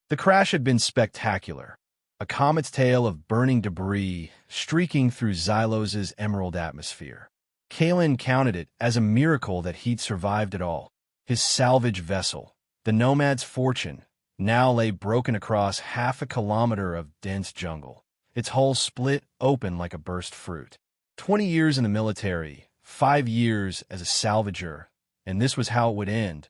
The crash had been spectacular, a comet's tail of burning debris streaking through Xylos's emerald atmosphere. Kalen counted it as a miracle that he'd survived it all. His salvage vessel, the Nomad's Fortune, now lay broken across half a kilometer of dense jungle, its hull split open like a burst fruit. 20 years in the military, 5 years as a salvager, and this was how it would end,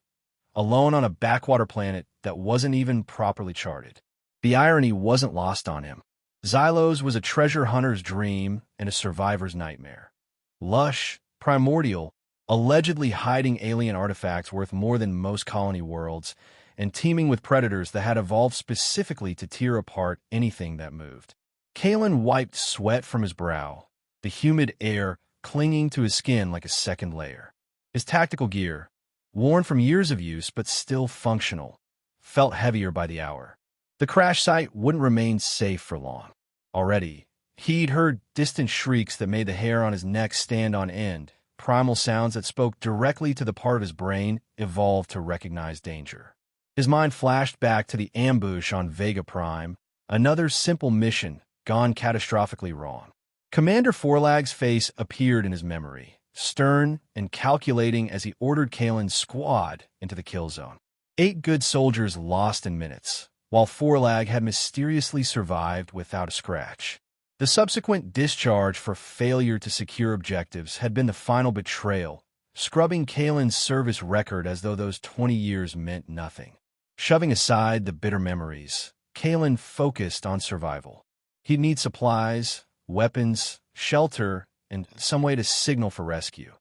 alone on a backwater planet that wasn't even properly charted. The irony wasn't lost on him. Xylos was a treasure hunter's dream and a survivor's nightmare. Lush, primordial, allegedly hiding alien artifacts worth more than most colony worlds, and teeming with predators that had evolved specifically to tear apart anything that moved. Kalen wiped sweat from his brow, the humid air clinging to his skin like a second layer. His tactical gear, worn from years of use but still functional, felt heavier by the hour. The crash site wouldn't remain safe for long. Already, he'd heard distant shrieks that made the hair on his neck stand on end, primal sounds that spoke directly to the part of his brain evolved to recognize danger. His mind flashed back to the ambush on Vega Prime, another simple mission gone catastrophically wrong. Commander Forlag's face appeared in his memory, stern and calculating as he ordered Kalen's squad into the kill zone. 8 good soldiers lost in minutes, while Forlag had mysteriously survived without a scratch. The subsequent discharge for failure to secure objectives had been the final betrayal, scrubbing Kalen's service record as though those 20 years meant nothing. Shoving aside the bitter memories, Kalen focused on survival. He'd need supplies, weapons, shelter, and some way to signal for rescue.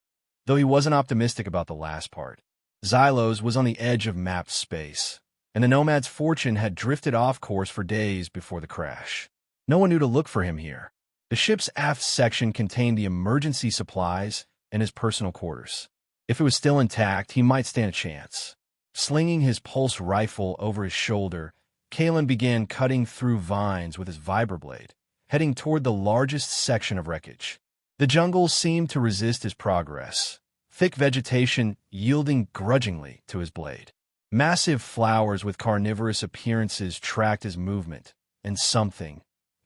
Though he wasn't optimistic about the last part. Xylos was on the edge of mapped space, and the Nomad's Fortune had drifted off course for days before the crash. No one knew to look for him here. The ship's aft section contained the emergency supplies and his personal quarters. If it was still intact, he might stand a chance. Slinging his pulse rifle over his shoulder, Kalen began cutting through vines with his vibroblade, heading toward the largest section of wreckage. The jungle seemed to resist his progress, thick vegetation yielding grudgingly to his blade. Massive flowers with carnivorous appearances tracked his movement, and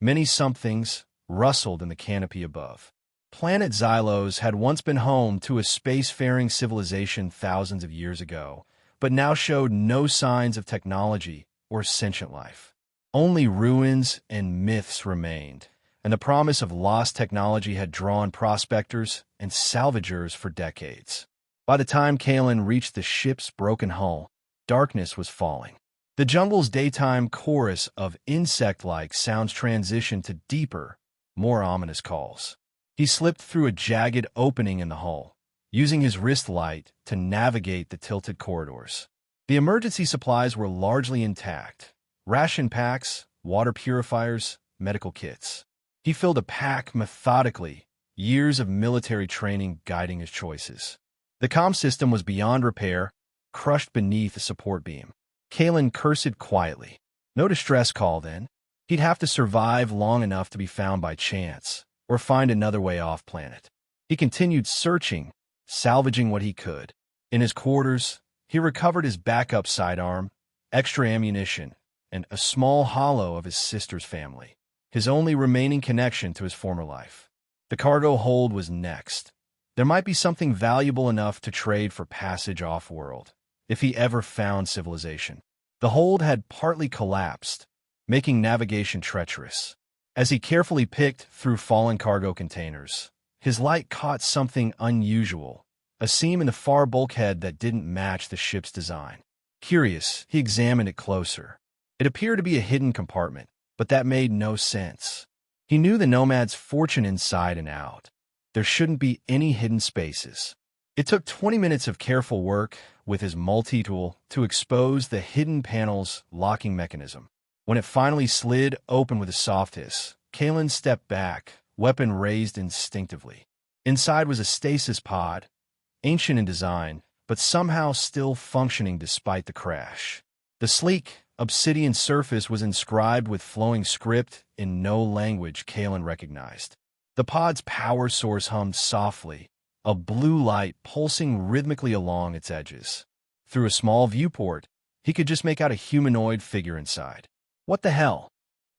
many somethings, rustled in the canopy above. Planet Xylos had once been home to a spacefaring civilization thousands of years ago, but now showed no signs of technology or sentient life. Only ruins and myths remained, and the promise of lost technology had drawn prospectors and salvagers for decades. By the time Kalen reached the ship's broken hull, darkness was falling. The jungle's daytime chorus of insect-like sounds transitioned to deeper, more ominous calls. He slipped through a jagged opening in the hull, using his wrist light to navigate the tilted corridors. The emergency supplies were largely intact. Ration packs, water purifiers, medical kits. He filled a pack methodically, years of military training guiding his choices. The comm system was beyond repair, crushed beneath a support beam. Kalen cursed quietly. No distress call, then. He'd have to survive long enough to be found by chance, or find another way off planet. He continued searching, salvaging what he could. In his quarters, he recovered his backup sidearm, extra ammunition, and a small hollow of his sister's family, his only remaining connection to his former life. The cargo hold was next. There might be something valuable enough to trade for passage off-world, if he ever found civilization. The hold had partly collapsed, making navigation treacherous. As he carefully picked through fallen cargo containers, his light caught something unusual, a seam in the far bulkhead that didn't match the ship's design. Curious, he examined it closer. It appeared to be a hidden compartment, but that made no sense. He knew the Nomad's Fortune inside and out. There shouldn't be any hidden spaces. It took 20 minutes of careful work with his multi-tool to expose the hidden panel's locking mechanism. When it finally slid open with a soft hiss, Kalen stepped back, weapon raised instinctively. Inside was a stasis pod, ancient in design, but somehow still functioning despite the crash. The sleek, obsidian surface was inscribed with flowing script in no language Kalen recognized. The pod's power source hummed softly, a blue light pulsing rhythmically along its edges. Through a small viewport, He could just make out a humanoid figure inside. What the hell?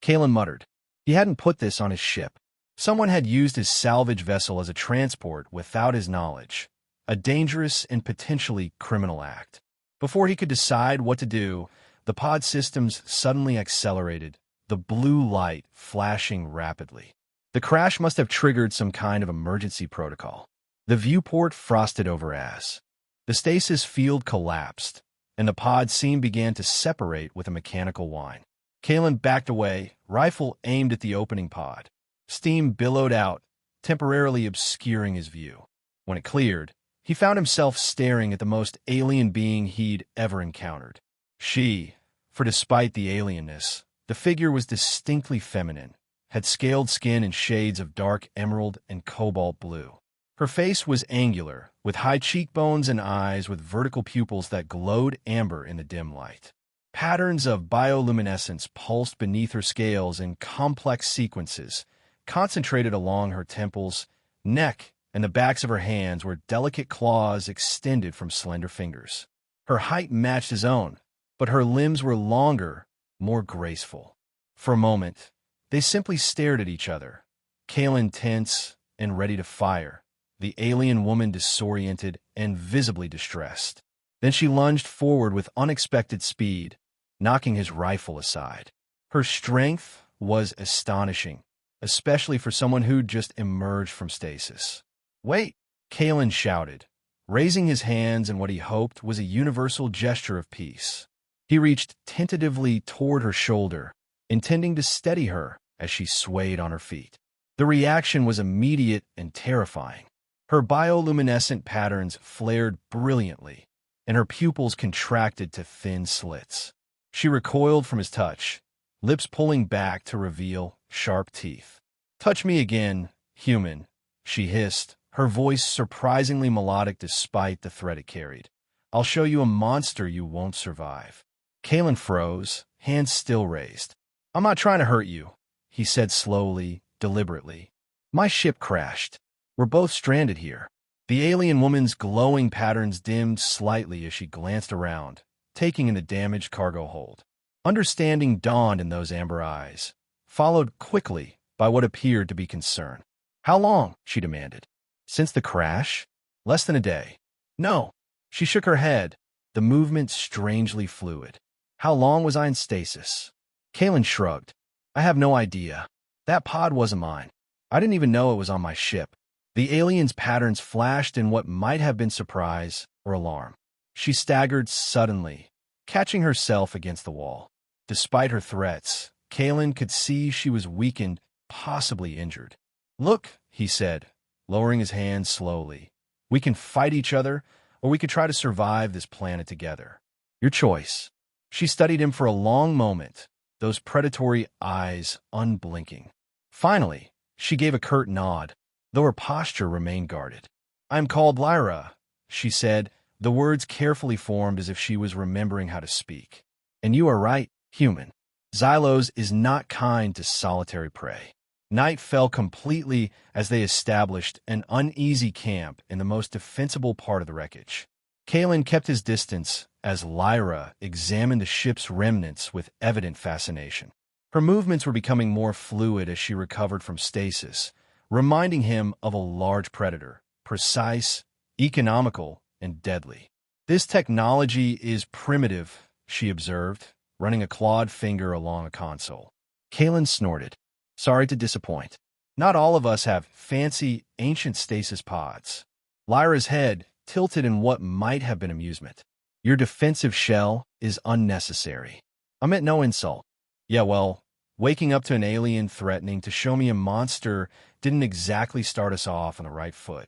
Kalen muttered. He hadn't put this on his ship. Someone had used his salvage vessel as a transport without his knowledge. A dangerous and potentially criminal act. Before he could decide what to do, the pod systems suddenly accelerated, the blue light flashing rapidly. The crash must have triggered some kind of emergency protocol. The viewport frosted over as. The stasis field collapsed, and the pod seam began to separate with a mechanical whine. Kalen backed away, rifle aimed at the opening pod. Steam billowed out, temporarily obscuring his view. When it cleared, he found himself staring at the most alien being he'd ever encountered. She, for despite the alienness, the figure was distinctly feminine, had scaled skin in shades of dark emerald and cobalt blue. Her face was angular, with high cheekbones and eyes with vertical pupils that glowed amber in the dim light. Patterns of bioluminescence pulsed beneath her scales in complex sequences, concentrated along her temples, neck, and the backs of her hands where delicate claws extended from slender fingers. Her height matched his own, but her limbs were longer, more graceful. For a moment, they simply stared at each other, Kalen tense and ready to fire, the alien woman disoriented and visibly distressed. Then she lunged forward with unexpected speed, knocking his rifle aside. Her strength was astonishing, especially for someone who'd just emerged from stasis. "Wait!" Kalen shouted, raising his hands in what he hoped was a universal gesture of peace. He reached tentatively toward her shoulder, intending to steady her as she swayed on her feet. The reaction was immediate and terrifying. Her bioluminescent patterns flared brilliantly, and her pupils contracted to thin slits. She recoiled from his touch, lips pulling back to reveal sharp teeth. "Touch me again, human," she hissed, her voice surprisingly melodic despite the threat it carried. "I'll show you a monster you won't survive." Kalen froze, hands still raised. "I'm not trying to hurt you," he said slowly, deliberately. "My ship crashed. We're both stranded here." The alien woman's glowing patterns dimmed slightly as she glanced around, taking in the damaged cargo hold. Understanding dawned in those amber eyes, followed quickly by what appeared to be concern. "How long?" she demanded. "Since the crash? Less than a day." "No." She shook her head, the movement strangely fluid. "How long was I in stasis?" Kalen shrugged. "I have no idea. That pod wasn't mine. I didn't even know it was on my ship." The alien's patterns flashed in what might have been surprise or alarm. She staggered suddenly, catching herself against the wall. Despite her threats, Kalen could see she was weakened, possibly injured. "Look," he said, lowering his hands slowly. "We can fight each other, or we could try to survive this planet together. Your choice." She studied him for a long moment, those predatory eyes unblinking. Finally, she gave a curt nod, though her posture remained guarded. "I'm called Lyra," she said, the words carefully formed as if she was remembering how to speak. "And you are right, human. Xylos is not kind to solitary prey." Night fell completely as they established an uneasy camp in the most defensible part of the wreckage. Kalen kept his distance as Lyra examined the ship's remnants with evident fascination. Her movements were becoming more fluid as she recovered from stasis, reminding him of a large predator, precise, economical, and deadly. "This technology is primitive," she observed, running a clawed finger along a console. Kalen snorted. "Sorry to disappoint. Not all of us have fancy, ancient stasis pods." Lyra's head tilted in what might have been amusement. "Your defensive shell is unnecessary." "I meant no insult." "Yeah, well, waking up to an alien threatening to show me a monster didn't exactly start us off on the right foot."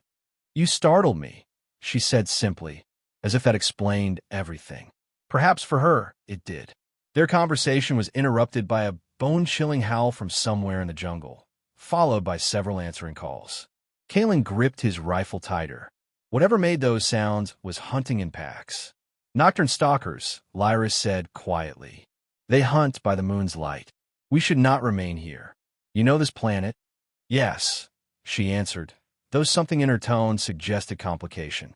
"You startled me," she said simply, as if that explained everything. Perhaps for her, it did. Their conversation was interrupted by a bone-chilling howl from somewhere in the jungle, followed by several answering calls. Kalen gripped his rifle tighter. Whatever made those sounds was hunting in packs. "Nocturne stalkers," Lyra said quietly. "They hunt by the moon's light. We should not remain here. You know this planet?" "Yes," she answered, though something in her tone suggested complication.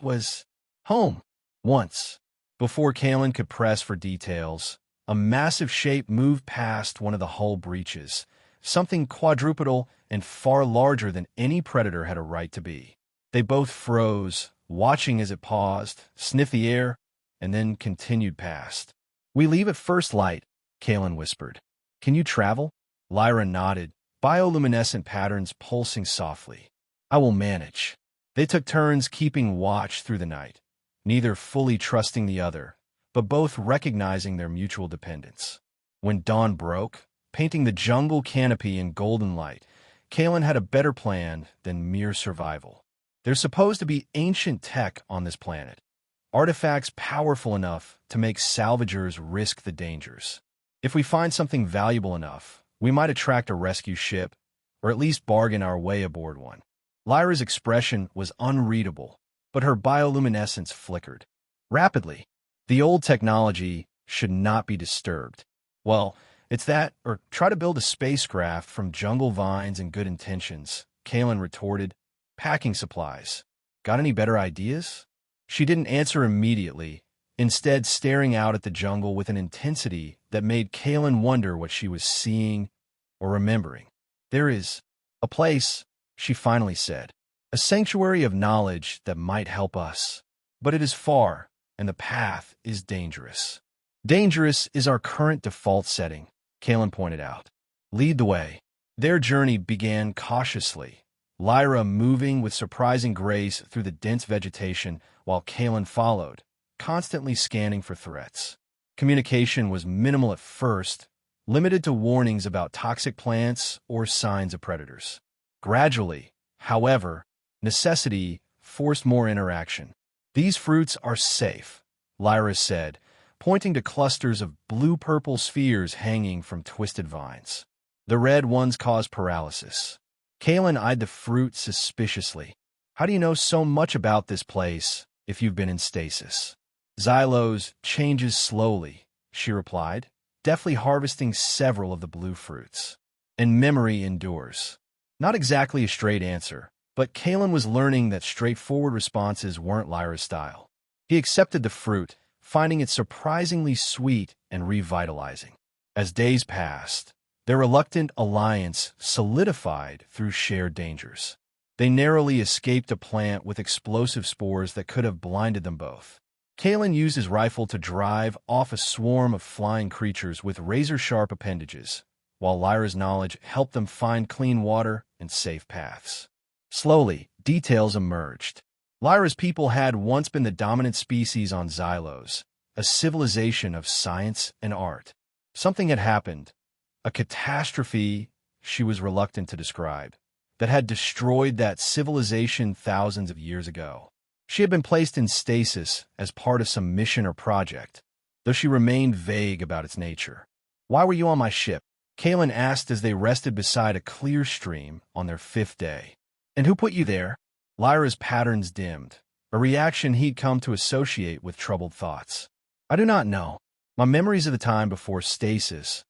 "Was home once, Before Kalen could press for details, a massive shape moved past one of the hull breaches, something quadrupedal and far larger than any predator had a right to be. They both froze, watching as it paused, sniffed the air, and then continued past. "We leave at first light," Kalen whispered. "Can you travel?" Lyra nodded, bioluminescent patterns pulsing softly. "I will manage." They took turns keeping watch through the night, neither fully trusting the other, but both recognizing their mutual dependence. When dawn broke, painting the jungle canopy in golden light, Kalen had a better plan than mere survival. There's supposed to be ancient tech on this planet, artifacts powerful enough to make salvagers risk the dangers. If we find something valuable enough, we might attract a rescue ship, or at least bargain our way aboard one. Lyra's expression was unreadable, but her bioluminescence flickered. Rapidly, the old technology should not be disturbed. Well, it's that, or try to build a spacecraft from jungle vines and good intentions, Kalen retorted. Packing supplies. Got any better ideas? She didn't answer immediately, instead staring out at the jungle with an intensity that made Kalen wonder what she was seeing or remembering. "There is a place," she finally said, "a sanctuary of knowledge that might help us. But it is far, and the path is dangerous." "Dangerous is our current default setting," Kalen pointed out. "Lead the way." Their journey began cautiously, Lyra moving with surprising grace through the dense vegetation while Kalen followed, constantly scanning for threats. Communication was minimal at first, limited to warnings about toxic plants or signs of predators. Gradually, however, necessity forced more interaction. "These fruits are safe," Lyra said, pointing to clusters of blue-purple spheres hanging from twisted vines. "The red ones cause paralysis." Kalen eyed the fruit suspiciously. "How do you know so much about this place if you've been in stasis?" "Xylos changes slowly," she replied, deftly harvesting several of the blue fruits. "And memory endures." Not exactly a straight answer, but Kalen was learning that straightforward responses weren't Lyra's style. He accepted the fruit, finding it surprisingly sweet and revitalizing. As days passed, their reluctant alliance solidified through shared dangers. They narrowly escaped a plant with explosive spores that could have blinded them both. Kalen used his rifle to drive off a swarm of flying creatures with razor-sharp appendages, while Lyra's knowledge helped them find clean water and safe paths. Slowly, details emerged. Lyra's people had once been the dominant species on Xylos, a civilization of science and art. Something had happened, a catastrophe she was reluctant to describe, that had destroyed that civilization thousands of years ago. She had been placed in stasis as part of some mission or project, though she remained vague about its nature. "Why were you on my ship?" Kalen asked as they rested beside a clear stream on their 5th day. "And who put you there?" Lyra's patterns dimmed, a reaction he'd come to associate with troubled thoughts. "I do not know. My memories of the time before stasis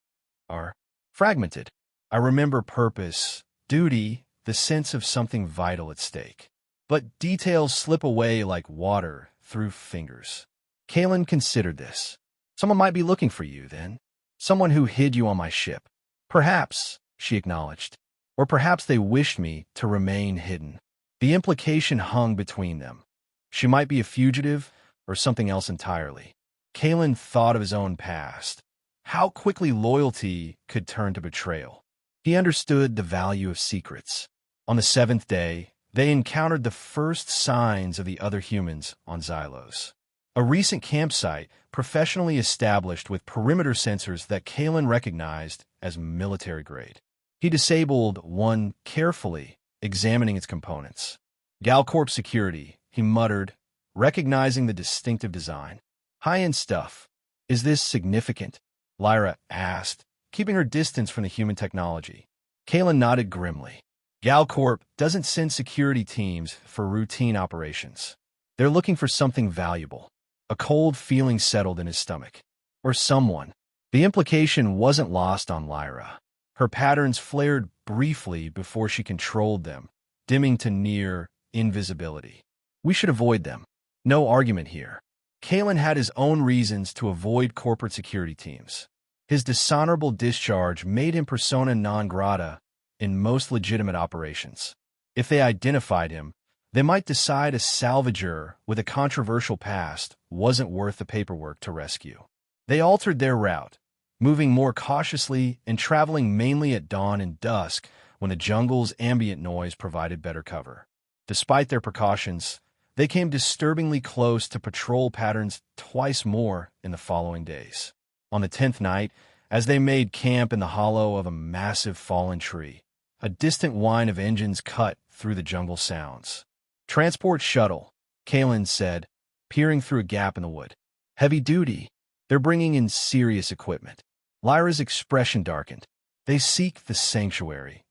are fragmented. I remember purpose, duty, the sense of something vital at stake. But details slip away like water through fingers." Kalen considered this. "Someone might be looking for you, then. Someone who hid you on my ship." "Perhaps," she acknowledged. "Or perhaps they wished me to remain hidden." The implication hung between them. She might be a fugitive or something else entirely. Kalen thought of his own past. How quickly loyalty could turn to betrayal. He understood the value of secrets. On the 7th day, they encountered the first signs of the other humans on Xylos. A recent campsite professionally established with perimeter sensors that Kalen recognized as military grade. He disabled one carefully, examining its components. "Galcorp security," he muttered, recognizing the distinctive design. "High-end stuff. Is this significant?" Lyra asked, keeping her distance from the human technology. Kalen nodded grimly. "Galcorp doesn't send security teams for routine operations. They're looking for something valuable." A cold feeling settled in his stomach. Or someone. The implication wasn't lost on Lyra. Her patterns flared briefly before she controlled them, dimming to near invisibility. "We should avoid them. No argument here." Kalen had his own reasons to avoid corporate security teams. His dishonorable discharge made him persona non grata in most legitimate operations. If they identified him, they might decide a salvager with a controversial past wasn't worth the paperwork to rescue. They altered their route, moving more cautiously and traveling mainly at dawn and dusk when the jungle's ambient noise provided better cover. Despite their precautions, they came disturbingly close to patrol patterns twice more in the following days. On the 10th night, as they made camp in the hollow of a massive fallen tree, a distant whine of engines cut through the jungle sounds. "Transport shuttle," Kalen said, peering through a gap in the wood. "Heavy duty. They're bringing in serious equipment." Lyra's expression darkened. "They seek the sanctuary."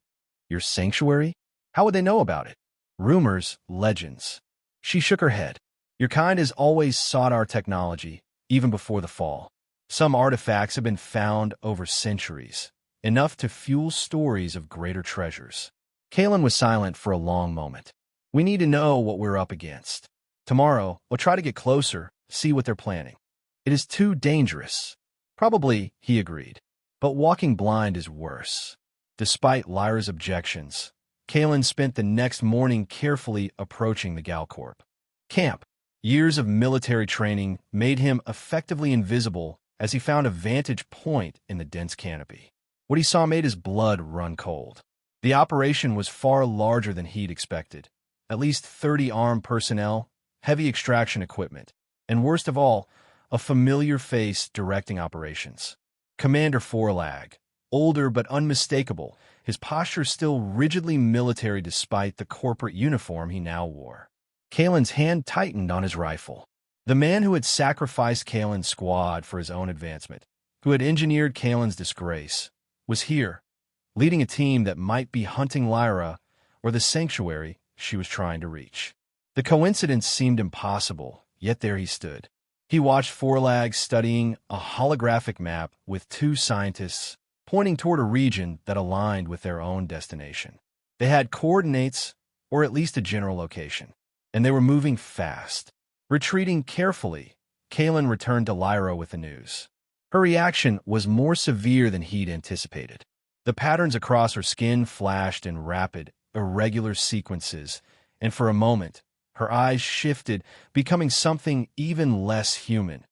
"Your sanctuary? How would they know about it?" "Rumors, legends." She shook her head. "Your kind has always sought our technology, even before the fall. Some artifacts have been found over centuries, enough to fuel stories of greater treasures." Kalen was silent for a long moment. "We need to know what we're up against. Tomorrow, we'll try to get closer, see what they're planning." "It is too dangerous." "Probably," he agreed. "But walking blind is worse." Despite Lyra's objections, Kalen spent the next morning carefully approaching the Galcorp camp. Years of military training made him effectively invisible as he found a vantage point in the dense canopy. What he saw made his blood run cold. The operation was far larger than he'd expected. At least 30 armed personnel, heavy extraction equipment, and worst of all, a familiar face directing operations. Commander Forlag, older but unmistakable, his posture still rigidly military despite the corporate uniform he now wore. Kalen's hand tightened on his rifle. The man who had sacrificed Kalen's squad for his own advancement, who had engineered Kalen's disgrace, was here, leading a team that might be hunting Lyra or the sanctuary she was trying to reach. The coincidence seemed impossible, yet there he stood. He watched Forlag studying a holographic map with two scientists pointing toward a region that aligned with their own destination. They had coordinates, or at least a general location, and they were moving fast. Retreating carefully, Kalen returned to Lyra with the news. Her reaction was more severe than he'd anticipated. The patterns across her skin flashed in rapid, irregular sequences, and for a moment, her eyes shifted, becoming something even less human,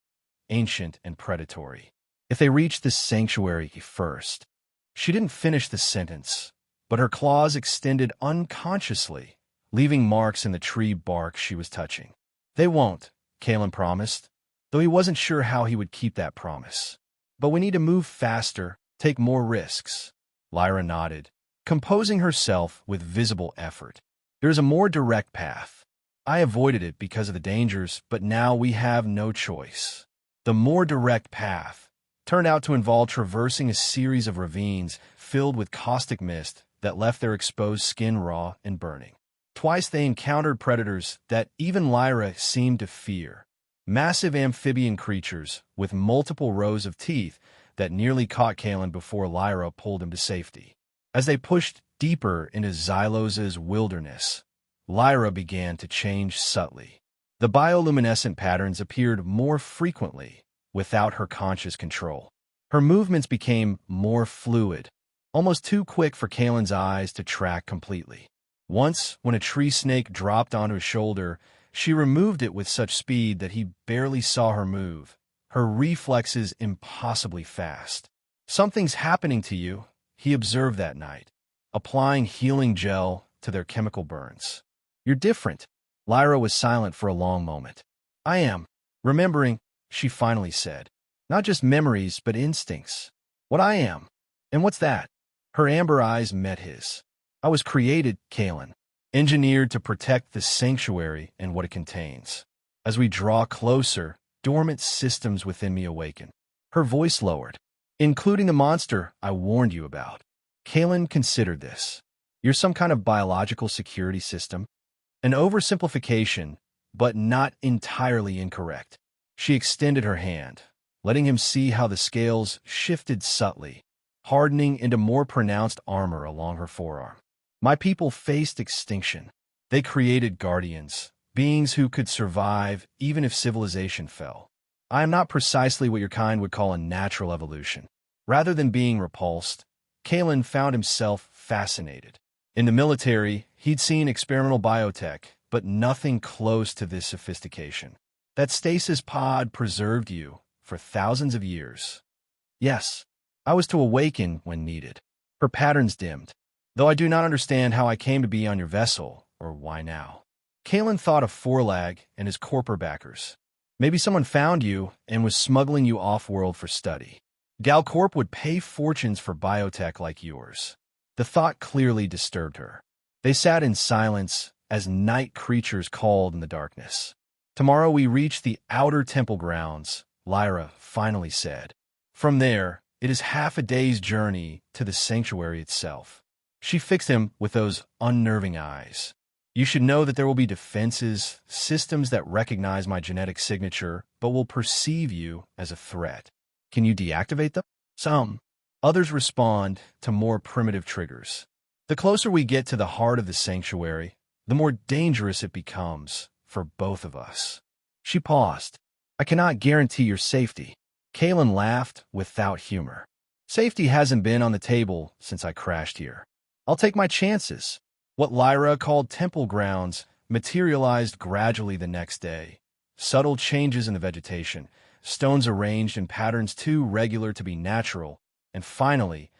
ancient and predatory. "If they reach the sanctuary first." She didn't finish the sentence, but her claws extended unconsciously, leaving marks in the tree bark she was touching. "They won't," Kalen promised, though he wasn't sure how he would keep that promise. "But we need to move faster, take more risks." Lyra nodded, composing herself with visible effort. "There's a more direct path. I avoided it because of the dangers, but now we have no choice." The more direct path turned out to involve traversing a series of ravines filled with caustic mist that left their exposed skin raw and burning. Twice they encountered predators that even Lyra seemed to fear. Massive amphibian creatures with multiple rows of teeth that nearly caught Kalen before Lyra pulled him to safety. As they pushed deeper into Xylos's wilderness, Lyra began to change subtly. The bioluminescent patterns appeared more frequently without her conscious control. Her movements became more fluid, almost too quick for Kalen's eyes to track completely. Once, when a tree snake dropped onto his shoulder, she removed it with such speed that he barely saw her move, her reflexes impossibly fast. "Something's happening to you," he observed that night, applying healing gel to their chemical burns. "You're different." Lyra was silent for a long moment. "I am. Remembering," she finally said. "Not just memories, but instincts. What I am. And what's that?" Her amber eyes met his. "I was created, Kalen, engineered to protect the sanctuary and what it contains. As we draw closer, dormant systems within me awaken." Her voice lowered. "Including the monster I warned you about." Kalen considered this. "You're some kind of biological security system?" An oversimplification, but not entirely incorrect. She extended her hand, letting him see how the scales shifted subtly, hardening into more pronounced armor along her forearm. "My people faced extinction. They created guardians, beings who could survive even if civilization fell. I am not precisely what your kind would call a natural evolution. Rather than being repulsed, Kalen found himself fascinated. In the military, he'd seen experimental biotech, but nothing close to this sophistication. That stasis pod preserved you for thousands of years. Yes, I was to awaken when needed. Her patterns dimmed. Though I do not understand how I came to be on your vessel, or why now. Kalen thought of Forlag and his corporate backers. Maybe someone found you and was smuggling you off-world for study. Galcorp would pay fortunes for biotech like yours. The thought clearly disturbed her. They sat in silence as night creatures called in the darkness. Tomorrow we reach the outer temple grounds, Lyra finally said. From there, it is half a day's journey to the sanctuary itself. She fixed him with those unnerving eyes. You should know that there will be defenses, systems that recognize my genetic signature, but will perceive you as a threat. Can you deactivate them? Some. Others respond to more primitive triggers. The closer we get to the heart of the sanctuary, the more dangerous it becomes for both of us. She paused. I cannot guarantee your safety. Kalen laughed without humor. Safety hasn't been on the table since I crashed here. I'll take my chances. What Lyra called temple grounds materialized gradually the next day. Subtle changes in the vegetation, stones arranged in patterns too regular to be natural, and finally,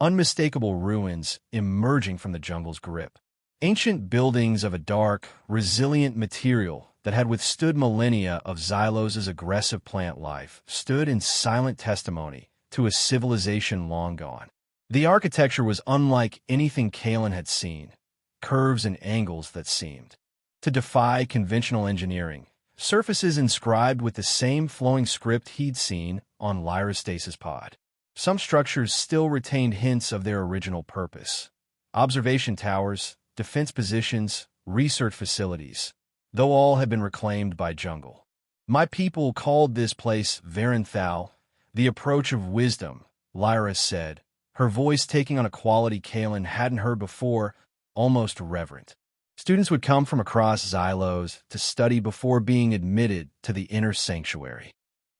unmistakable ruins emerging from the jungle's grip. Ancient buildings of a dark, resilient material that had withstood millennia of Xylos's aggressive plant life stood in silent testimony to a civilization long gone. The architecture was unlike anything Kalen had seen, curves and angles that seemed to defy conventional engineering, surfaces inscribed with the same flowing script he'd seen on Lyra's stasis pod. Some structures still retained hints of their original purpose. Observation towers, defense positions, research facilities, though all had been reclaimed by jungle. My people called this place Varenthal, the approach of wisdom, Lyra said, her voice taking on a quality Kalen hadn't heard before, almost reverent. Students would come from across Xylos to study before being admitted to the inner sanctuary.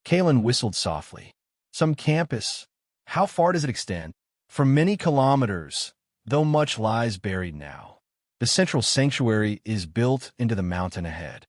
Kalen whistled softly. Some campus. How far does it extend? For many kilometers, though much lies buried now. The central sanctuary is built into the mountain ahead.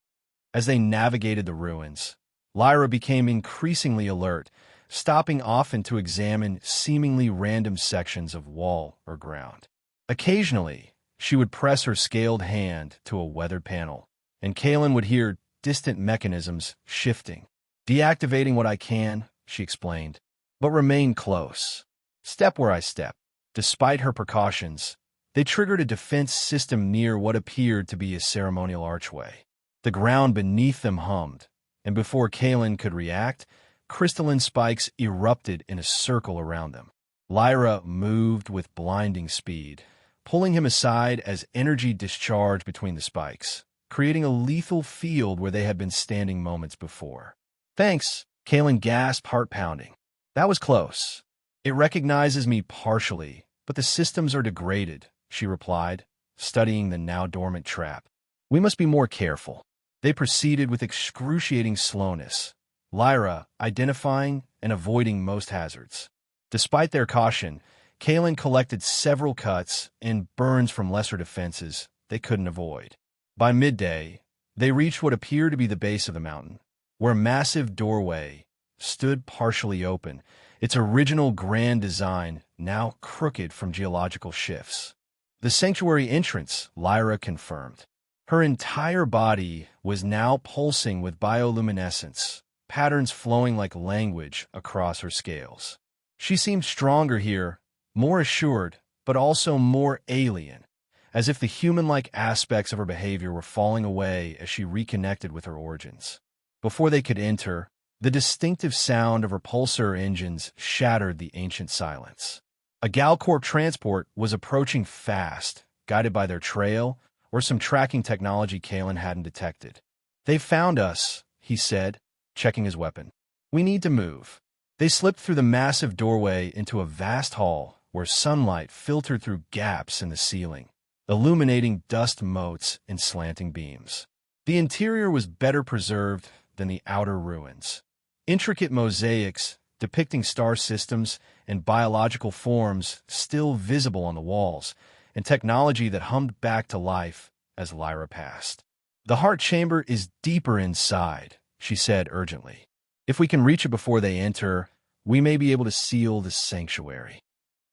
As they navigated the ruins, Lyra became increasingly alert, stopping often to examine seemingly random sections of wall or ground. Occasionally, she would press her scaled hand to a weathered panel, and Kalen would hear distant mechanisms shifting. Deactivating what I can, she explained, but remain close. Step where I step. Despite her precautions, they triggered a defense system near what appeared to be a ceremonial archway. The ground beneath them hummed, and before Kalen could react, crystalline spikes erupted in a circle around them. Lyra moved with blinding speed, pulling him aside as energy discharged between the spikes, creating a lethal field where they had been standing moments before. Thanks, Kalen gasped, heart pounding. That was close. It recognizes me partially, but the systems are degraded, she replied, studying the now dormant trap. We must be more careful. They proceeded with excruciating slowness, Lyra identifying and avoiding most hazards. Despite their caution, Kalen collected several cuts and burns from lesser defenses they couldn't avoid. By midday, they reached what appeared to be the base of the mountain, where a massive doorway stood partially open, its original grand design now crooked from geological shifts. The sanctuary entrance, Lyra confirmed. Her entire body was now pulsing with bioluminescence, patterns flowing like language across her scales. She seemed stronger here, more assured, but also more alien, as if the human-like aspects of her behavior were falling away as she reconnected with her origins. Before they could enter, the distinctive sound of repulsor engines shattered the ancient silence. A Galcorp transport was approaching fast, guided by their trail or some tracking technology Kalen hadn't detected. "They've found us," he said, checking his weapon. "We need to move." They slipped through the massive doorway into a vast hall where sunlight filtered through gaps in the ceiling, illuminating dust motes and slanting beams. The interior was better preserved than the outer ruins. Intricate mosaics depicting star systems and biological forms still visible on the walls, and technology that hummed back to life as Lyra passed. "The heart chamber is deeper inside," she said urgently. "If we can reach it before they enter, we may be able to seal the sanctuary."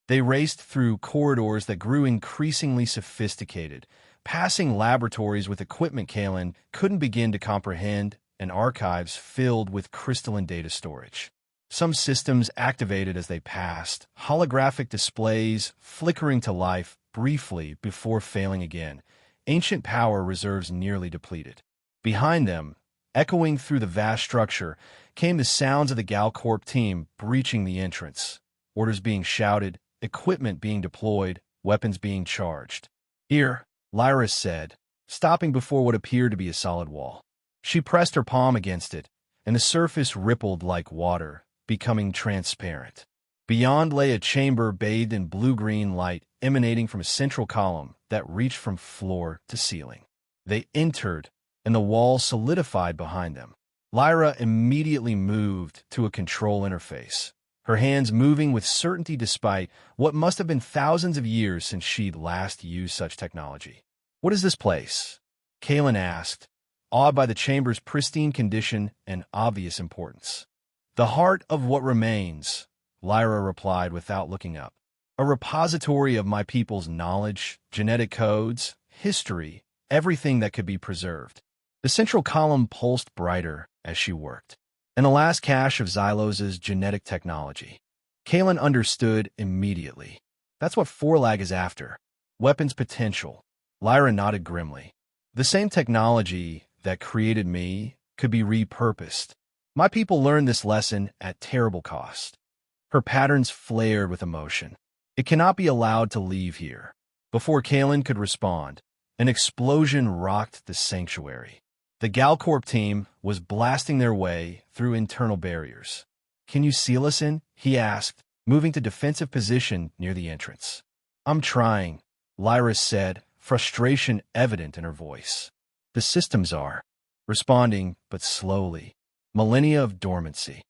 They raced through corridors that grew increasingly sophisticated, passing laboratories with equipment Kalen couldn't begin to comprehend and archives filled with crystalline data storage. Some systems activated as they passed, holographic displays flickering to life briefly before failing again, ancient power reserves nearly depleted. Behind them, echoing through the vast structure, came the sounds of the Galcorp team breaching the entrance, orders being shouted, equipment being deployed, weapons being charged. "Here," Lyra said, stopping before what appeared to be a solid wall. She pressed her palm against it, and the surface rippled like water, becoming transparent. Beyond lay a chamber bathed in blue-green light emanating from a central column that reached from floor to ceiling. They entered, and the wall solidified behind them. Lyra immediately moved to a control interface, her hands moving with certainty despite what must have been thousands of years since she'd last used such technology. "What is this place?" Kalen asked, awed by the chamber's pristine condition and obvious importance. "The heart of what remains," Lyra replied without looking up. "A repository of my people's knowledge, genetic codes, history, everything that could be preserved." The central column pulsed brighter as she worked, and the last cache of Xylos's genetic technology. Kalen understood immediately. That's what Forlag is after. Weapons potential. Lyra nodded grimly. The same technology that created me could be repurposed. My people learned this lesson at terrible cost. Her patterns flared with emotion. "It cannot be allowed to leave here." Before Kalen could respond, an explosion rocked the sanctuary. The Galcorp team was blasting their way through internal barriers. "Can you seal us in?" he asked, moving to defensive position near the entrance. "I'm trying," Lyra said, frustration evident in her voice. "The systems are responding, but slowly. Millennia of dormancy."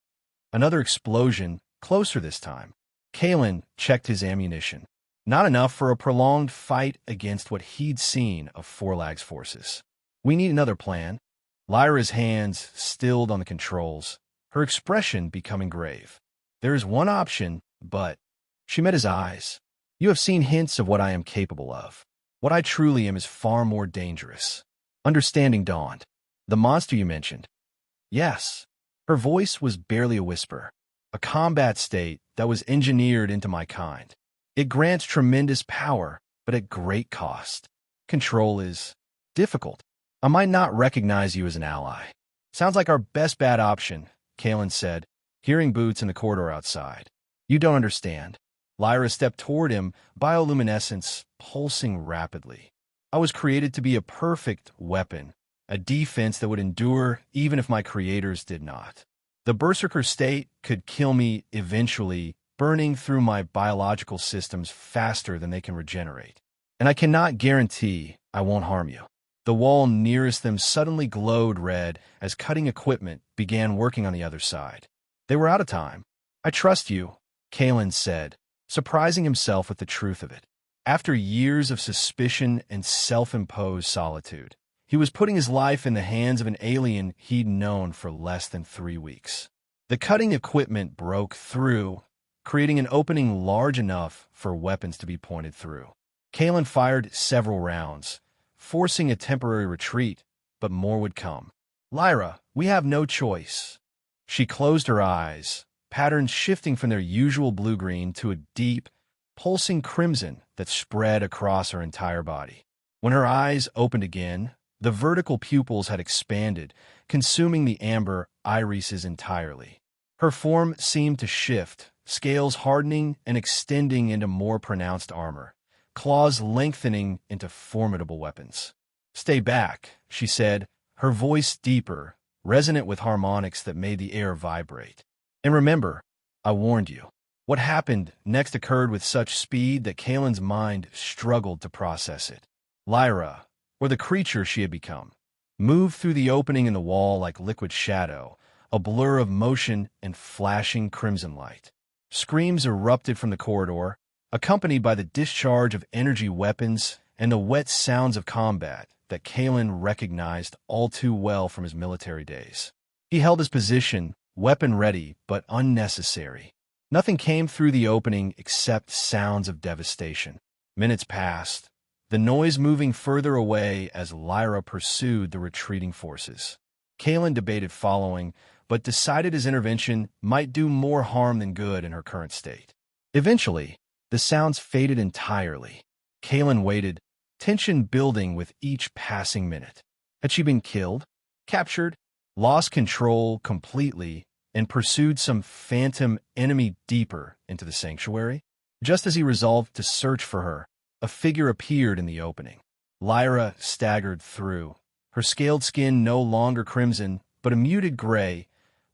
Another explosion, closer this time. Kalen checked his ammunition. Not enough for a prolonged fight against what he'd seen of Forlag's forces. "We need another plan." Lyra's hands stilled on the controls, her expression becoming grave. "There is one option, but—" She met his eyes. "You have seen hints of what I am capable of. What I truly am is far more dangerous." Understanding dawned. "The monster you mentioned." "Yes." Her voice was barely a whisper. "A combat state that was engineered into my kind. It grants tremendous power, but at great cost. Control is difficult. I might not recognize you as an ally." "Sounds like our best bad option," Kalen said, hearing boots in the corridor outside. "You don't understand." Lyra stepped toward him, bioluminescence pulsing rapidly. "I was created to be a perfect weapon, a defense that would endure even if my creators did not. The Berserker state could kill me eventually, burning through my biological systems faster than they can regenerate. And I cannot guarantee I won't harm you." The wall nearest them suddenly glowed red as cutting equipment began working on the other side. They were out of time. "I trust you," Kalen said, surprising himself with the truth of it. After years of suspicion and self-imposed solitude, he was putting his life in the hands of an alien he'd known for less than 3 weeks. The cutting equipment broke through, creating an opening large enough for weapons to be pointed through. Kalen fired several rounds, forcing a temporary retreat, but more would come. "Lyra, we have no choice." She closed her eyes, patterns shifting from their usual blue-green to a deep, pulsing crimson that spread across her entire body. When her eyes opened again, the vertical pupils had expanded, consuming the amber irises entirely. Her form seemed to shift, scales hardening and extending into more pronounced armor, claws lengthening into formidable weapons. "Stay back," she said, her voice deeper, resonant with harmonics that made the air vibrate. "And remember, I warned you." What happened next occurred with such speed that Kalen's mind struggled to process it. Lyra, or the creature she had become, moved through the opening in the wall like liquid shadow, a blur of motion and flashing crimson light. Screams erupted from the corridor, accompanied by the discharge of energy weapons and the wet sounds of combat that Kalen recognized all too well from his military days. He held his position, weapon ready but unnecessary. Nothing came through the opening except sounds of devastation. Minutes passed, the noise moving further away as Lyra pursued the retreating forces. Kalen debated following, but decided his intervention might do more harm than good in her current state. Eventually, the sounds faded entirely. Kalen waited, tension building with each passing minute. Had she been killed, captured, lost control completely, and pursued some phantom enemy deeper into the sanctuary? Just as he resolved to search for her, a figure appeared in the opening. Lyra staggered through, her scaled skin no longer crimson, but a muted gray,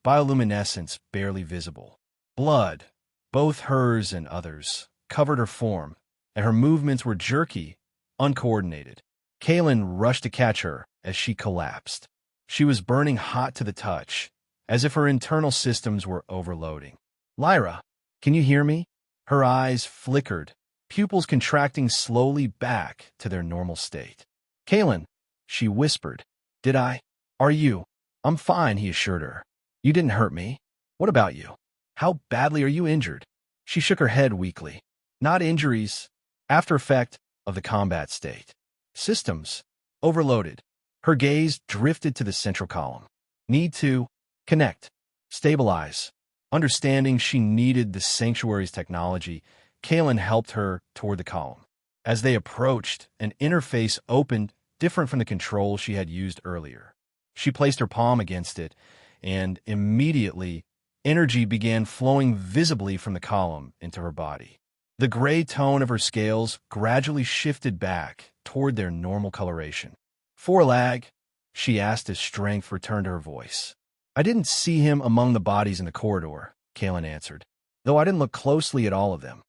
bioluminescence barely visible. Blood, both hers and others, covered her form, and her movements were jerky, uncoordinated. Kalen rushed to catch her as she collapsed. She was burning hot to the touch, as if her internal systems were overloading. "Lyra, can you hear me?" Her eyes flickered, pupils contracting slowly back to their normal state. "Kalen," she whispered. "Did I? Are you?" "I'm fine," he assured her. "You didn't hurt me. What about you? How badly are you injured?" She shook her head weakly. "Not injuries. After effect of the combat state. Systems. Overloaded." Her gaze drifted to the central column. "Need to connect. Stabilize." Understanding she needed the sanctuary's technology, Kalen helped her toward the column. As they approached, an interface opened different from the control she had used earlier. She placed her palm against it, and immediately, energy began flowing visibly from the column into her body. The gray tone of her scales gradually shifted back toward their normal coloration. "Forelag?" she asked as strength returned to her voice. "I didn't see him among the bodies in the corridor," Kalen answered, "though I didn't look closely at all of them."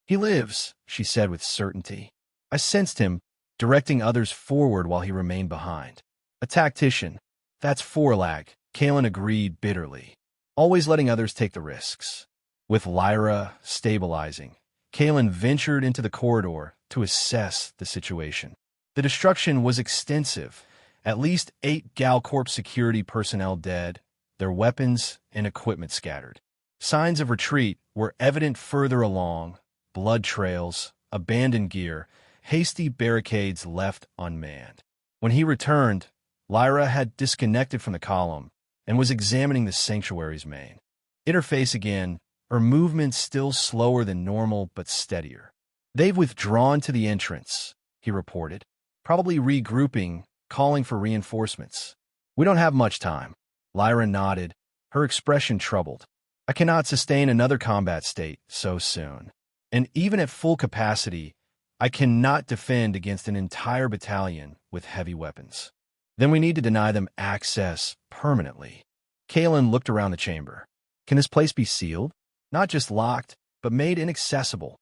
"He lives," she said with certainty. "I sensed him, directing others forward while he remained behind. A tactician. That's Forelag," Kalen agreed bitterly, always letting others take the risks. With Lyra stabilizing, Kalen ventured into the corridor to assess the situation. The destruction was extensive. At least 8 Galcorp security personnel dead, their weapons and equipment scattered. Signs of retreat were evident further along, blood trails, abandoned gear, hasty barricades left unmanned. When he returned, Lyra had disconnected from the column and was examining the sanctuary's main interface again, her movements still slower than normal but steadier. "They've withdrawn to the entrance," he reported, "probably regrouping, calling for reinforcements. We don't have much time." Lyra nodded, her expression troubled. "I cannot sustain another combat state so soon. And even at full capacity, I cannot defend against an entire battalion with heavy weapons. Then we need to deny them access permanently." Kalen looked around the chamber. "Can this place be sealed? Not just locked, but made inaccessible?"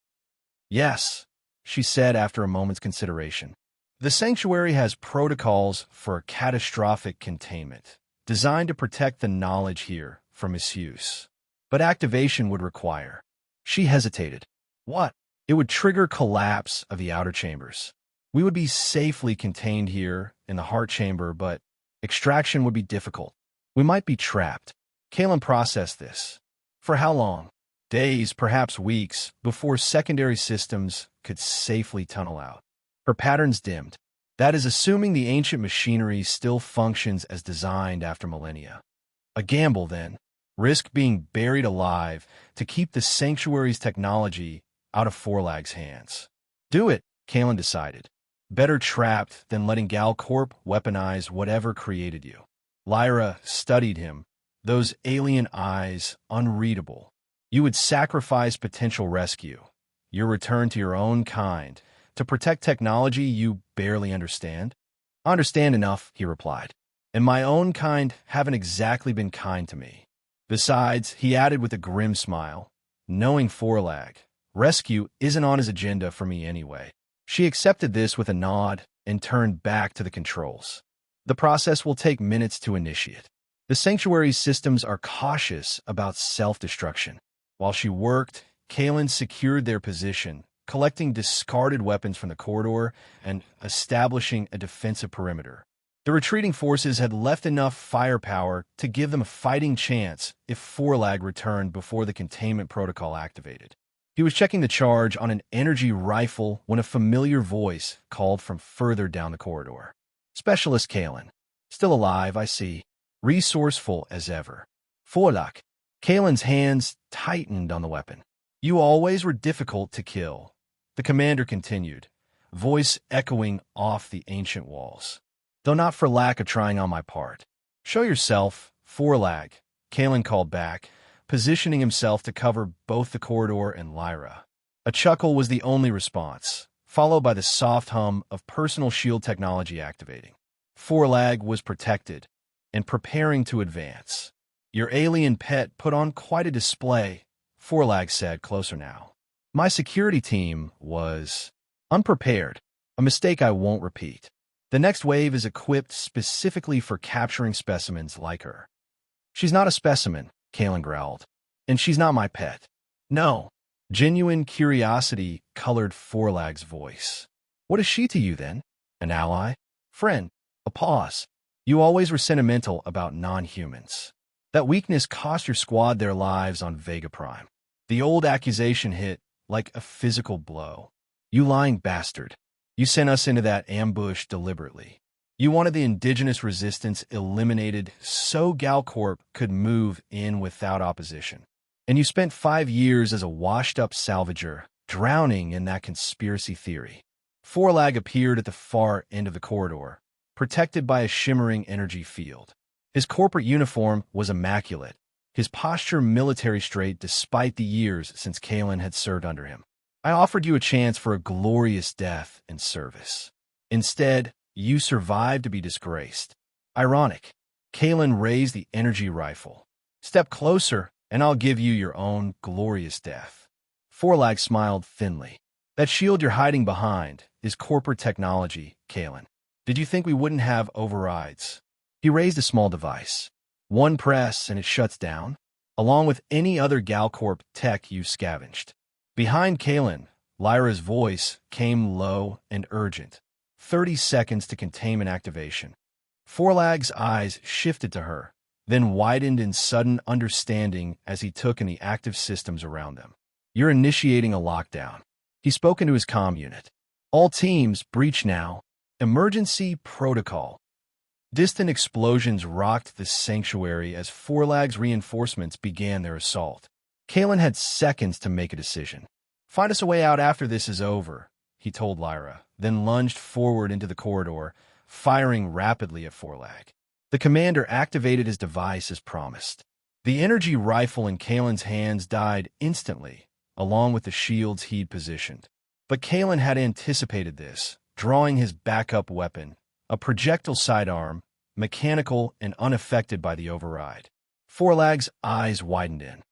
"Yes," she said after a moment's consideration. "The sanctuary has protocols for catastrophic containment, designed to protect the knowledge here from misuse. But activation would require—" She hesitated. "What?" "It would trigger collapse of the outer chambers. We would be safely contained here in the heart chamber, but extraction would be difficult. We might be trapped." Kalen processed this. For how long? Days, perhaps weeks, before secondary systems could safely tunnel out. Her patterns dimmed. That is assuming the ancient machinery still functions as designed after millennia. A gamble, then. Risk being buried alive to keep the sanctuary's technology out of Forlag's hands. Do it, Kalen decided. Better trapped than letting Galcorp weaponize whatever created you. Lyra studied him, those alien eyes unreadable. You would sacrifice potential rescue, your return to your own kind, to protect technology you barely understand? "I understand enough," he replied. "And my own kind haven't exactly been kind to me." Besides, he added with a grim smile, knowing Forlag, rescue isn't on his agenda for me anyway. She accepted this with a nod and turned back to the controls. The process will take minutes to initiate. The sanctuary's systems are cautious about self-destruction. While she worked, Kalen secured their position, collecting discarded weapons from the corridor and establishing a defensive perimeter. The retreating forces had left enough firepower to give them a fighting chance if Forlag returned before the containment protocol activated. He was checking the charge on an energy rifle when a familiar voice called from further down the corridor. Specialist Kalen. Still alive, I see. Resourceful as ever. Forlag. Kalen's hands tightened on the weapon. You always were difficult to kill. The commander continued, voice echoing off the ancient walls. Though not for lack of trying on my part. Show yourself, Forlag, Kalen called back, positioning himself to cover both the corridor and Lyra. A chuckle was the only response, followed by the soft hum of personal shield technology activating. Forlag was protected and preparing to advance. Your alien pet put on quite a display, Forlag said closer now. My security team was unprepared, a mistake I won't repeat. The next wave is equipped specifically for capturing specimens like her. She's not a specimen, Kalen growled, and she's not my pet. No. Genuine curiosity colored Forlag's voice. What is she to you, then? An ally? Friend? A pause. You always were sentimental about non-humans. That weakness cost your squad their lives on Vega Prime. The old accusation hit like a physical blow. You lying bastard. You sent us into that ambush deliberately. You wanted the indigenous resistance eliminated so Galcorp could move in without opposition. And you spent 5 years as a washed-up salvager, drowning in that conspiracy theory. Forlag appeared at the far end of the corridor, protected by a shimmering energy field. His corporate uniform was immaculate, his posture military straight despite the years since Kalen had served under him. I offered you a chance for a glorious death in service. Instead, you survived to be disgraced. Ironic. Kalen raised the energy rifle. Step closer, and I'll give you your own glorious death. Forlag smiled thinly. That shield you're hiding behind is corporate technology, Kalen. Did you think we wouldn't have overrides? He raised a small device. One press and it shuts down, along with any other Galcorp tech you scavenged. Behind Kalen, Lyra's voice came low and urgent. 30 seconds to containment activation. Forlag's eyes shifted to her, then widened in sudden understanding as he took in the active systems around them. You're initiating a lockdown. He spoke into his comm unit. All teams, breach now. Emergency protocol. Distant explosions rocked the sanctuary as Forlag's reinforcements began their assault. Kalen had seconds to make a decision. Find us a way out after this is over, he told Lyra, then lunged forward into the corridor, firing rapidly at Forlag. The commander activated his device as promised. The energy rifle in Kalen's hands died instantly, along with the shields he'd positioned. But Kalen had anticipated this, drawing his backup weapon, a projectile sidearm, mechanical and unaffected by the override. Forlag's eyes widened in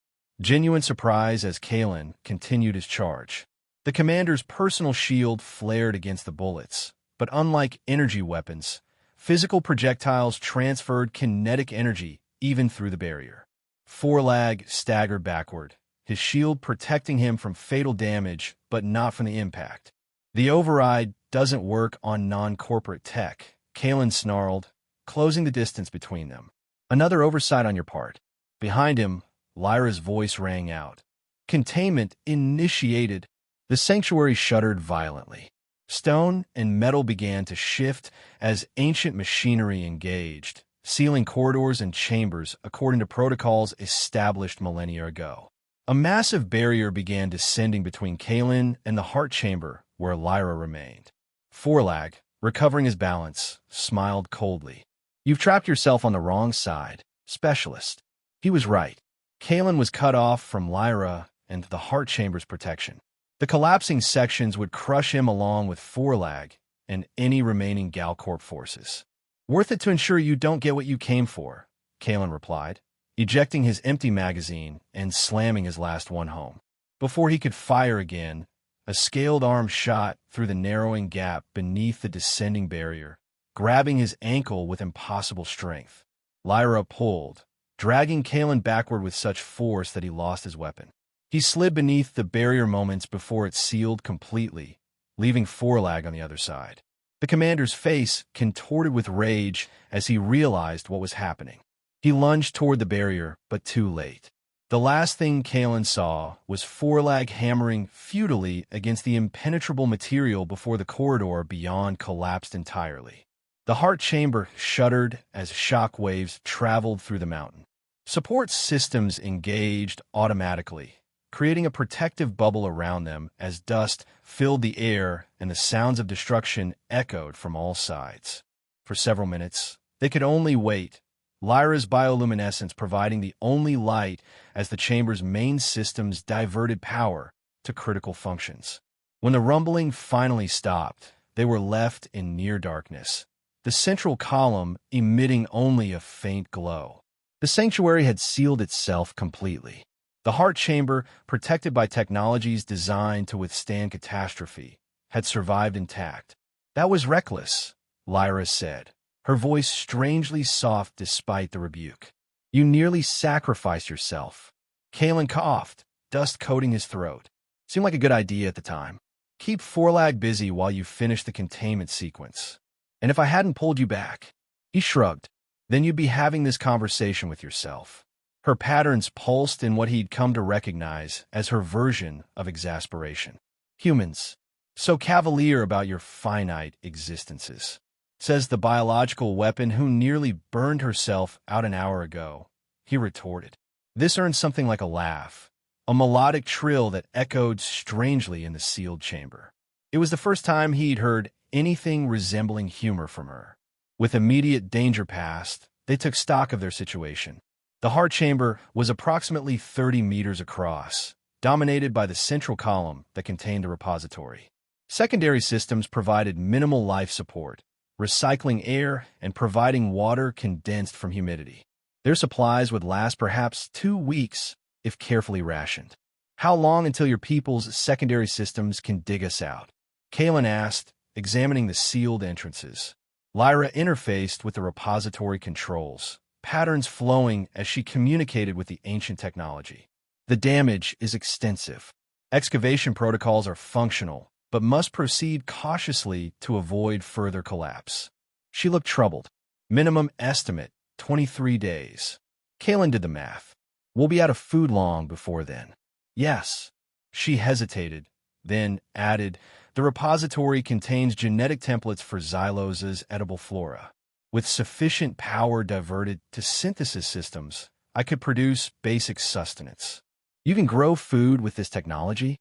genuine surprise as Kalen continued his charge. The commander's personal shield flared against the bullets, but unlike energy weapons, physical projectiles transferred kinetic energy even through the barrier. Forlag staggered backward, his shield protecting him from fatal damage but not from the impact. The override doesn't work on non-corporate tech, Kalen snarled, closing the distance between them. Another oversight on your part. Behind him, Lyra's voice rang out. Containment initiated. The sanctuary shuddered violently. Stone and metal began to shift as ancient machinery engaged, sealing corridors and chambers according to protocols established millennia ago. A massive barrier began descending between Kalen and the heart chamber where Lyra remained. Forlag, recovering his balance, smiled coldly. You've trapped yourself on the wrong side, specialist. He was right. Kalen was cut off from Lyra and the heart chamber's protection. The collapsing sections would crush him along with Forlag and any remaining Galcorp forces. Worth it to ensure you don't get what you came for, Kalen replied, ejecting his empty magazine and slamming his last one home. Before he could fire again, a scaled arm shot through the narrowing gap beneath the descending barrier, grabbing his ankle with impossible strength. Lyra pulled, dragging Kalen backward with such force that he lost his weapon. He slid beneath the barrier moments before it sealed completely, leaving Forelag on the other side. The commander's face contorted with rage as he realized what was happening. He lunged toward the barrier, but too late. The last thing Kalen saw was Forelag hammering futilely against the impenetrable material before the corridor beyond collapsed entirely. The heart chamber shuddered as shock waves traveled through the mountain. Support systems engaged automatically, creating a protective bubble around them as dust filled the air and the sounds of destruction echoed from all sides. For several minutes, they could only wait, Lyra's bioluminescence providing the only light as the chamber's main systems diverted power to critical functions. When the rumbling finally stopped, they were left in near darkness, the central column emitting only a faint glow. The sanctuary had sealed itself completely. The heart chamber, protected by technologies designed to withstand catastrophe, had survived intact. "That was reckless," Lyra said, her voice strangely soft despite the rebuke. "You nearly sacrificed yourself." Kalen coughed, dust coating his throat. "Seemed like a good idea at the time. Keep Forelag busy while you finish the containment sequence. And if I hadn't pulled you back," he shrugged, "then you'd be having this conversation with yourself." Her patterns pulsed in what he'd come to recognize as her version of exasperation. "Humans, so cavalier about your finite existences," says the biological weapon who nearly burned herself out an hour ago, he retorted. This earned something like a laugh, a melodic trill that echoed strangely in the sealed chamber. It was the first time he'd heard anything resembling humor from her. With immediate danger past, they took stock of their situation. The heart chamber was approximately 30 meters across, dominated by the central column that contained the repository. Secondary systems provided minimal life support, recycling air and providing water condensed from humidity. Their supplies would last perhaps 2 weeks if carefully rationed. "How long until your people's secondary systems can dig us out?" Kalen asked, examining the sealed entrances. Lyra interfaced with the repository controls, patterns flowing as she communicated with the ancient technology. "The damage is extensive. Excavation protocols are functional, but must proceed cautiously to avoid further collapse." She looked troubled. "Minimum estimate, 23 days. Kalen did the math. "We'll be out of food long before then." "Yes." She hesitated, then added, "The repository contains genetic templates for Xylosa's edible flora. With sufficient power diverted to synthesis systems, I could produce basic sustenance." "You can grow food with this technology?"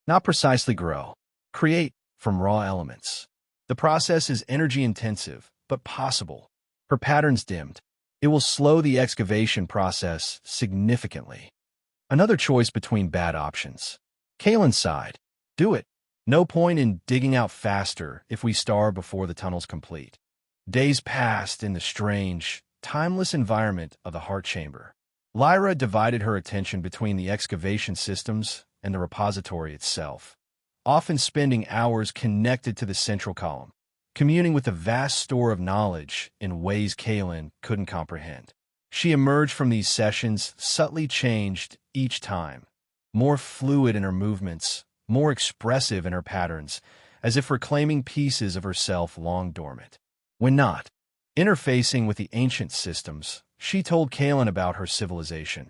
"Not precisely grow. Create from raw elements. The process is energy-intensive, but possible." Her patterns dimmed. "It will slow the excavation process significantly." Another choice between bad options. Kalen sighed. "Do it. No point in digging out faster if we starve before the tunnel's complete." Days passed in the strange, timeless environment of the heart chamber. Lyra divided her attention between the excavation systems and the repository itself, often spending hours connected to the central column, communing with a vast store of knowledge in ways Kalen couldn't comprehend. She emerged from these sessions subtly changed each time, more fluid in her movements, more expressive in her patterns, as if reclaiming pieces of herself long dormant. When not interfacing with the ancient systems, she told Kalen about her civilization,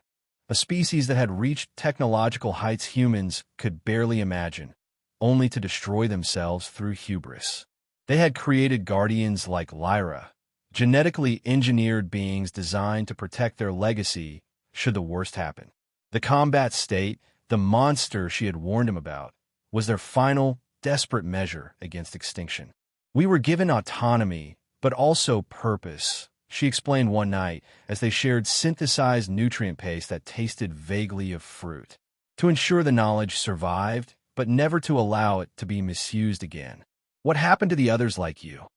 a species that had reached technological heights humans could barely imagine, only to destroy themselves through hubris. They had created guardians like Lyra, genetically engineered beings designed to protect their legacy should the worst happen. The combat state, the monster she had warned him about, was their final, desperate measure against extinction. "We were given autonomy, but also purpose," she explained one night as they shared synthesized nutrient paste that tasted vaguely of fruit. "To ensure the knowledge survived, but never to allow it to be misused again." "What happened to the others like you?"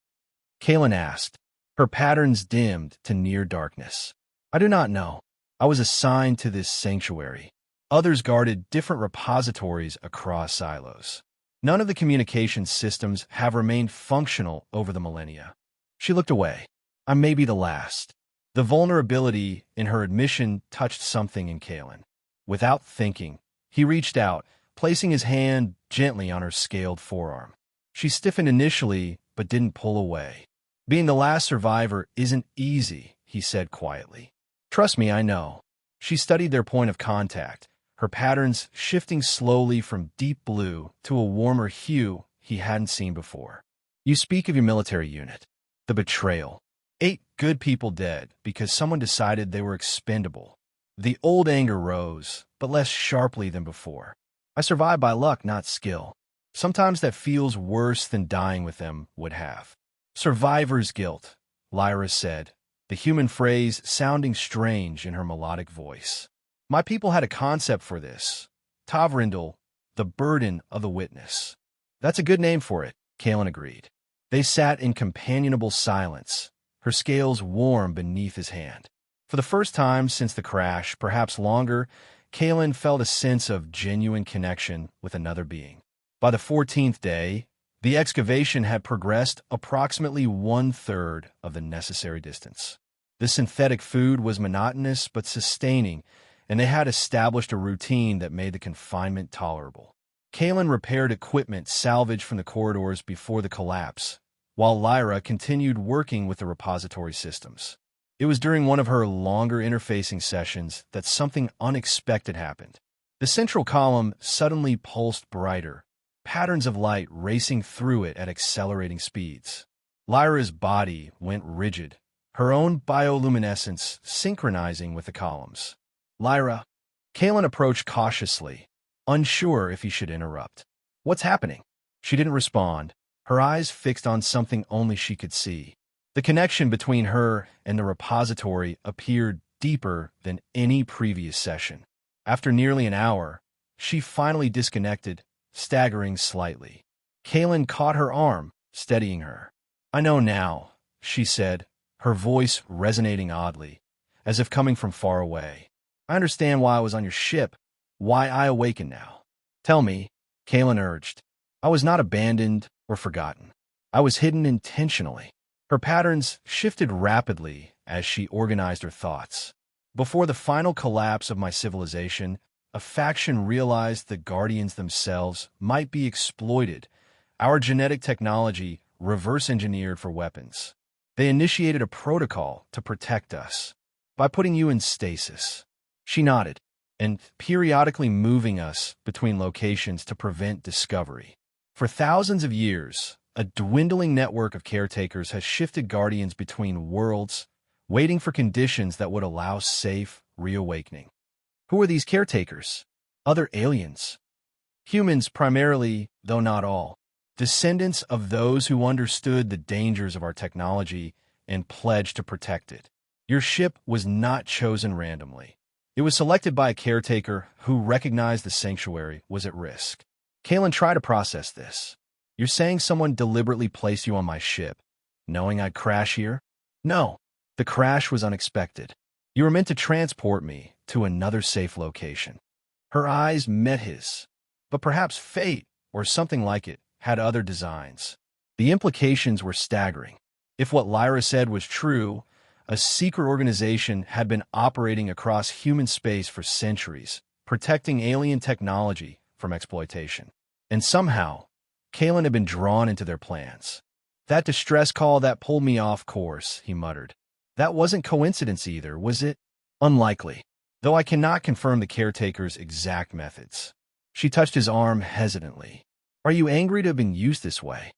Kalen asked, her patterns dimmed to near darkness. "I do not know. I was assigned to this sanctuary. Others guarded different repositories across silos. None of the communication systems have remained functional over the millennia." She looked away. I may be the last. The vulnerability in her admission touched something in Kalen. Without thinking, he reached out, placing his hand gently on her scaled forearm. She stiffened initially, but didn't pull away. Being the last survivor isn't easy, he said quietly. Trust me, I know. She studied their point of contact, her patterns shifting slowly from deep blue to a warmer hue he hadn't seen before. You speak of your military unit. The betrayal. 8 good people dead because someone decided they were expendable. The old anger rose, but less sharply than before. I survived by luck, not skill. Sometimes that feels worse than dying with them would have. Survivor's guilt, Lyra said, the human phrase sounding strange in her melodic voice. My people had a concept for this. Tavrindal, the burden of the witness. That's a good name for it, Kalen agreed. They sat in companionable silence, her scales warm beneath his hand. For the first time since the crash, perhaps longer, Kalen felt a sense of genuine connection with another being. By the 14th day, the excavation had progressed approximately 1/3 of the necessary distance. The synthetic food was monotonous but sustaining, and they had established a routine that made the confinement tolerable. Kalen repaired equipment salvaged from the corridors before the collapse, while Lyra continued working with the repository systems. It was during one of her longer interfacing sessions that something unexpected happened. The central column suddenly pulsed brighter, patterns of light racing through it at accelerating speeds. Lyra's body went rigid, her own bioluminescence synchronizing with the columns. Lyra, Kalen approached cautiously, unsure if he should interrupt. What's happening? She didn't respond, her eyes fixed on something only she could see. The connection between her and the repository appeared deeper than any previous session. After nearly an hour, she finally disconnected, staggering slightly. Kalen caught her arm, steadying her. I know now, she said, her voice resonating oddly, as if coming from far away. I understand why I was on your ship, why I awaken now. Tell me, Kalen urged. I was not abandoned or forgotten. I was hidden intentionally. Her patterns shifted rapidly as she organized her thoughts. Before the final collapse of my civilization, a faction realized the Guardians themselves might be exploited, our genetic technology reverse-engineered for weapons. They initiated a protocol to protect us by putting you in stasis. She nodded, and periodically moving us between locations to prevent discovery. For thousands of years, a dwindling network of caretakers has shifted Guardians between worlds, waiting for conditions that would allow safe reawakening. Who are these caretakers? Other aliens. Humans primarily, though not all. Descendants of those who understood the dangers of our technology and pledged to protect it. Your ship was not chosen randomly. It was selected by a caretaker who recognized the sanctuary was at risk. Kalen tried to process this. You're saying someone deliberately placed you on my ship, knowing I'd crash here? No, the crash was unexpected. You were meant to transport me to another safe location. Her eyes met his, but perhaps fate, or something like it, had other designs. The implications were staggering. If what Lyra said was true, a secret organization had been operating across human space for centuries, protecting alien technology from exploitation. And somehow, Kalen had been drawn into their plans. That distress call that pulled me off course, he muttered. That wasn't coincidence either, was it? Unlikely, though I cannot confirm the caretaker's exact methods. She touched his arm hesitantly. Are you angry to have been used this way?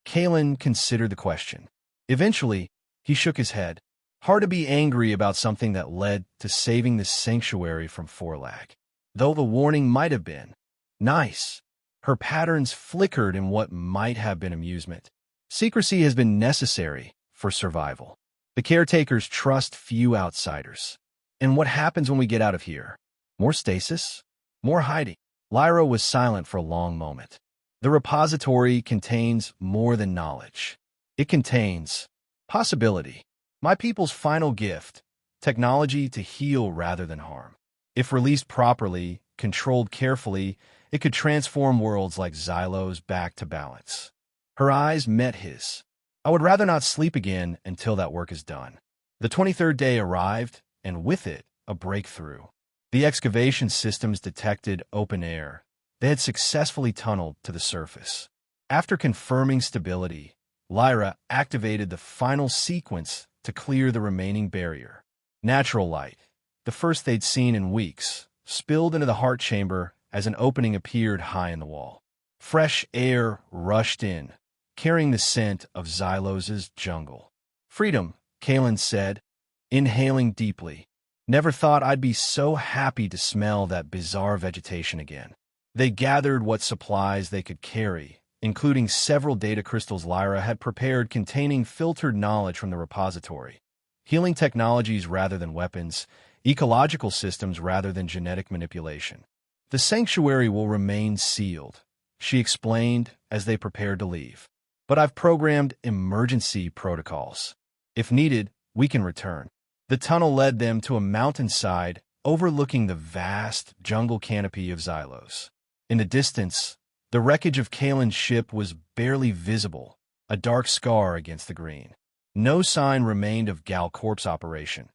Kalen considered the question. Eventually, he shook his head. Hard to be angry about something that led to saving the sanctuary from Forlag. Though the warning might have been. Nice. Her patterns flickered in what might have been amusement. Secrecy has been necessary for survival. The caretakers trust few outsiders. And what happens when we get out of here? More stasis? More hiding? Lyra was silent for a long moment. The repository contains more than knowledge. It contains possibility. My people's final gift, technology to heal rather than harm. If released properly, controlled carefully, it could transform worlds like Xylos back to balance. Her eyes met his. I would rather not sleep again until that work is done. The 23rd day arrived, and with it, a breakthrough. The excavation systems detected open air. They had successfully tunneled to the surface. After confirming stability, Lyra activated the final sequence to clear the remaining barrier. Natural light, the first they'd seen in weeks, spilled into the heart chamber as an opening appeared high in the wall. Fresh air rushed in, carrying the scent of Xylos's jungle. "Freedom," Kalen said, inhaling deeply. "Never thought I'd be so happy to smell that bizarre vegetation again." They gathered what supplies they could carry, including several data crystals Lyra had prepared containing filtered knowledge from the repository. Healing technologies rather than weapons, ecological systems rather than genetic manipulation. "The sanctuary will remain sealed," she explained as they prepared to leave. "But I've programmed emergency protocols. If needed, we can return." The tunnel led them to a mountainside overlooking the vast jungle canopy of Xylos. In the distance, the wreckage of Kalen's ship was barely visible, a dark scar against the green. No sign remained of Galcorp's operation.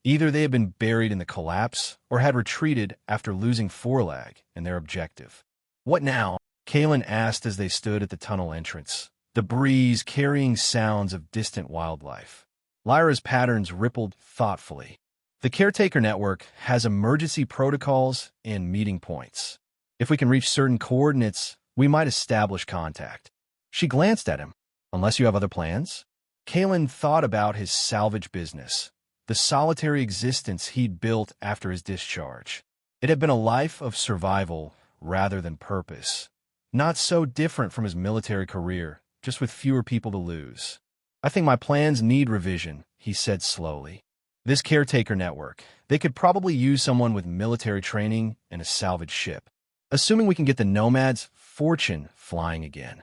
Either they had been buried in the collapse or had retreated after losing Forelag and their objective. "What now?" Kalen asked as they stood at the tunnel entrance, the breeze carrying sounds of distant wildlife. Lyra's patterns rippled thoughtfully. "The caretaker network has emergency protocols and meeting points. If we can reach certain coordinates, we might establish contact." She glanced at him. "Unless you have other plans?" Kalen thought about his salvage business, the solitary existence he'd built after his discharge. It had been a life of survival rather than purpose. Not so different from his military career, just with fewer people to lose. "I think my plans need revision," he said slowly. "This caretaker network, they could probably use someone with military training and a salvage ship. Assuming we can get the Nomad's fortune flying again."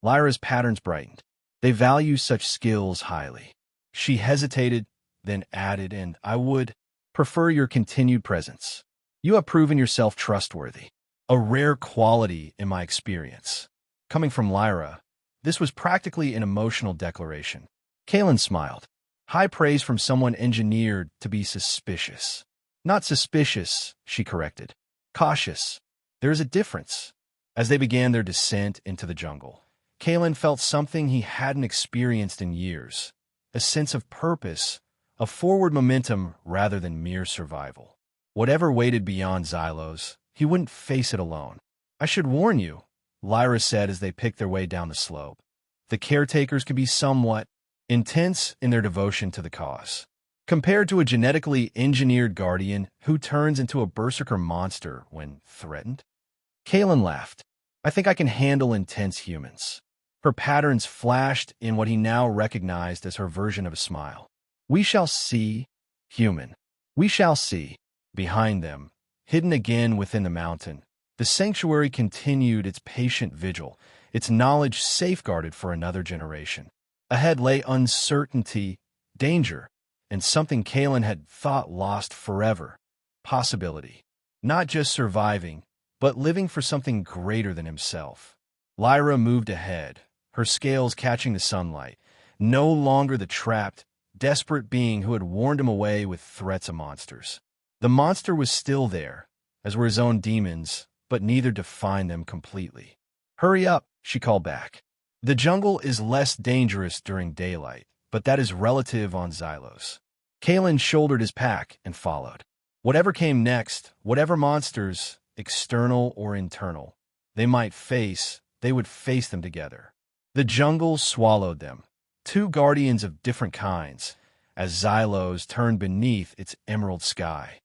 Lyra's patterns brightened. "They value such skills highly." She hesitated, then added, "And I would prefer your continued presence. You have proven yourself trustworthy. A rare quality in my experience." Coming from Lyra, this was practically an emotional declaration. Kalen smiled. High praise from someone engineered to be suspicious. "Not suspicious," she corrected. "Cautious. There is a difference." As they began their descent into the jungle, Kalen felt something he hadn't experienced in years, a sense of purpose, a forward momentum rather than mere survival. Whatever waited beyond Xylos, he wouldn't face it alone. "I should warn you," Lyra said as they picked their way down the slope. "The caretakers can be somewhat intense in their devotion to the cause. Compared to a genetically engineered guardian who turns into a berserker monster when threatened." Kalen laughed. "I think I can handle intense humans." Her patterns flashed in what he now recognized as her version of a smile. "We shall see, human. We shall see." Behind them, hidden again within the mountain, the sanctuary continued its patient vigil, its knowledge safeguarded for another generation. Ahead lay uncertainty, danger, and something Kalen had thought lost forever: possibility. Not just surviving, but living for something greater than himself. Lyra moved ahead, her scales catching the sunlight, no longer the trapped, desperate being who had warned him away with threats of monsters. The monster was still there, as were his own demons, but neither defined them completely. "Hurry up," she called back. "The jungle is less dangerous during daylight, but that is relative on Xylos." Kalen shouldered his pack and followed. Whatever came next, whatever monsters, external or internal, they might face, they would face them together. The jungle swallowed them, two guardians of different kinds, as Xylos turned beneath its emerald sky.